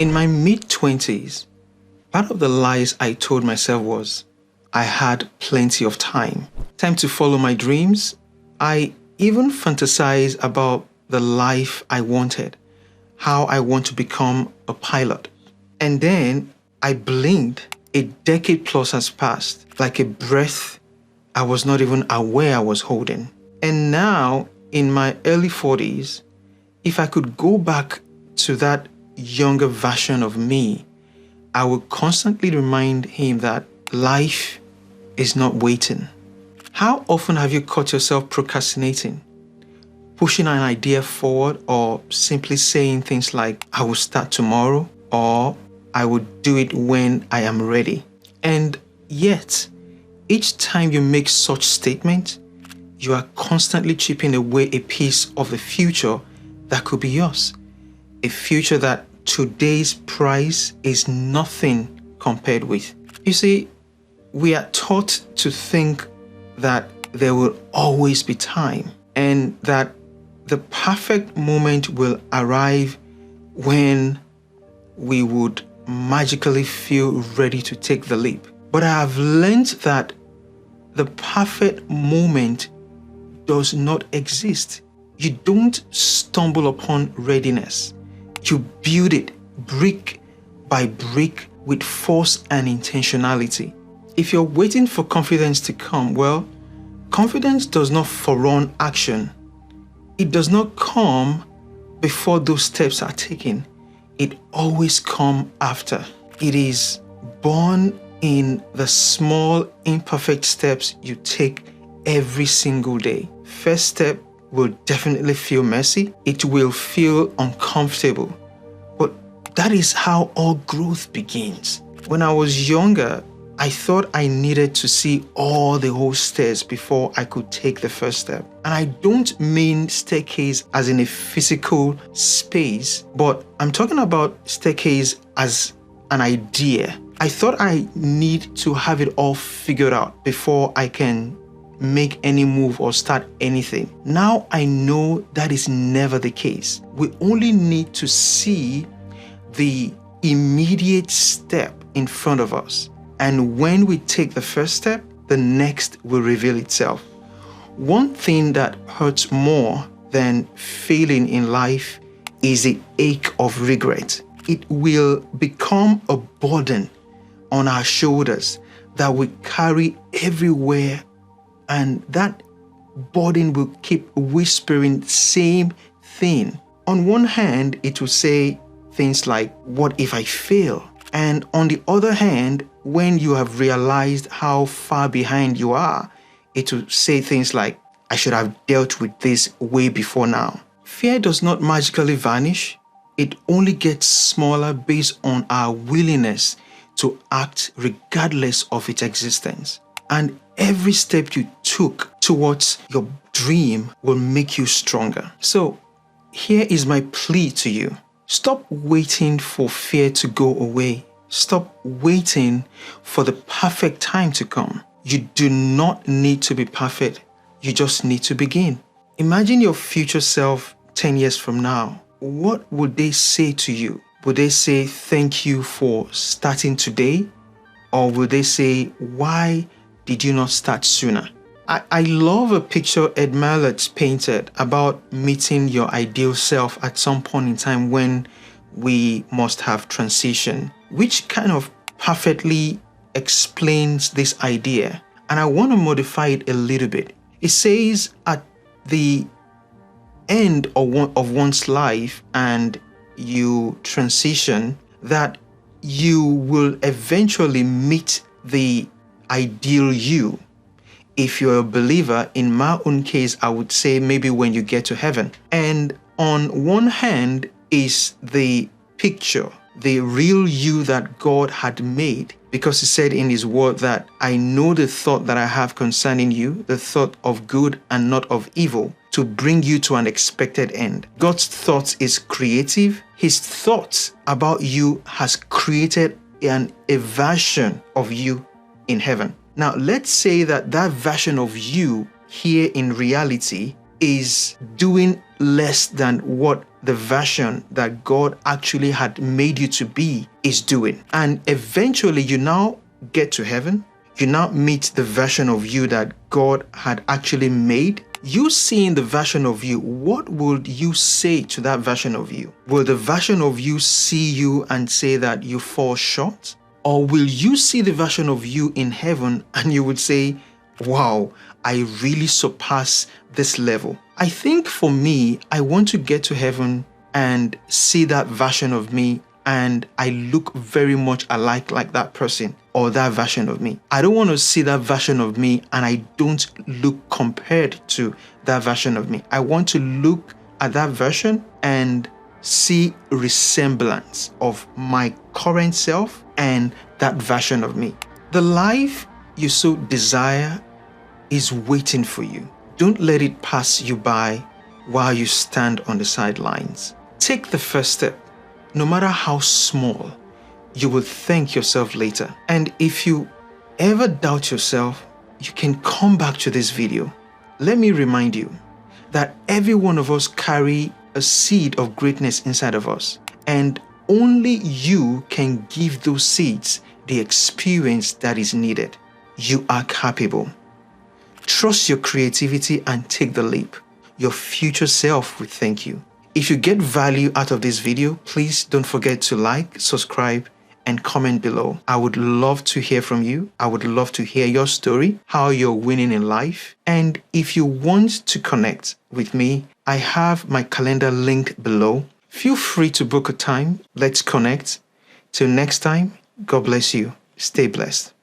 In my mid-20s, part of the lies I told myself was I had plenty of time. Time to follow my dreams. I even fantasized about the life I wanted, how I want to become a pilot. And then I blinked. A decade plus has passed, like a breath I was not even aware I was holding. And now, in my early 40s, if I could go back to that younger version of me, I would constantly remind him that life is not waiting. How often have you caught yourself procrastinating, pushing an idea forward, or simply saying things like, I will start tomorrow, or I will do it when I am ready? And yet, each time you make such statements, you are constantly chipping away a piece of the future that could be yours. A future that today's price is nothing compared with. You see, we are taught to think that there will always be time and that the perfect moment will arrive when we would magically feel ready to take the leap. But I have learned that the perfect moment does not exist. You don't stumble upon readiness. You build it brick by brick with force and intentionality. If you're waiting for confidence to come, well, confidence does not forerun action. It does not come before those steps are taken. It always comes after. It is born in the small, imperfect steps you take every single day. First step will definitely feel messy. It will feel uncomfortable. But that is how all growth begins. When I was younger, I thought I needed to see all the whole stairs before I could take the first step. And I don't mean staircase as in a physical space, but I'm talking about staircase as an idea. I thought I need to have it all figured out before I can make any move or start anything. Now I know that is never the case. We only need to see the immediate step in front of us. And when we take the first step, the next will reveal itself. One thing that hurts more than failing in life is the ache of regret. It will become a burden on our shoulders that we carry everywhere, and that burden will keep whispering the same thing. On one hand, it will say things like, what if I fail? And on the other hand, when you have realized how far behind you are, it will say things like, I should have dealt with this way before now. Fear does not magically vanish. It only gets smaller based on our willingness to act regardless of its existence. And every step you took towards your dream will make you stronger. So here is my plea to you. Stop waiting for fear to go away. Stop waiting for the perfect time to come. You do not need to be perfect. You just need to begin. Imagine your future self 10 years from now. What would they say to you? Would they say, thank you for starting today? Or would they say, why did you not start sooner? I love a picture Ed Mallet painted about meeting your ideal self at some point in time when we must have transition, which kind of perfectly explains this idea. And I want to modify it a little bit. It says at the end of one's life and you transition, that you will eventually meet the ideal you. If you're a believer, in my own case, I would say maybe when you get to heaven. And on one hand is the picture, the real you that God had made, because he said in his word that I know the thought that I have concerning you, the thought of good and not of evil, to bring you to an expected end. God's thoughts is creative. His thoughts about you has created a version of you in heaven. Now, let's say that version of you here in reality is doing less than what the version that God actually had made you to be is doing. And eventually you now get to heaven. You now meet the version of you that God had actually made. You seeing the version of you, what would you say to that version of you? Will the version of you see you and say that you fall short? Or will you see the version of you in heaven and you would say, wow, I really surpass this level? I think for me, I want to get to heaven and see that version of me, and I look very much alike like that person or that version of me. I don't want to see that version of me and I don't look compared to that version of me. I want to look at that version and see resemblance of my current self and that version of me. The life you so desire is waiting for you. Don't let it pass you by while you stand on the sidelines. Take the first step. No matter how small, you will thank yourself later. And if you ever doubt yourself, you can come back to this video. Let me remind you that every one of us carry a seed of greatness inside of us, and only you can give those seeds the experience that is needed. You are capable. Trust your creativity and take the leap. Your future self will thank you. If you get value out of this video, please don't forget to like, subscribe, and comment below. I would love to hear from you. I would love to hear your story, how you're winning in life. And if you want to connect with me, I have my calendar linked below. Feel free to book a time. Let's connect. Till next time, God bless you. Stay blessed.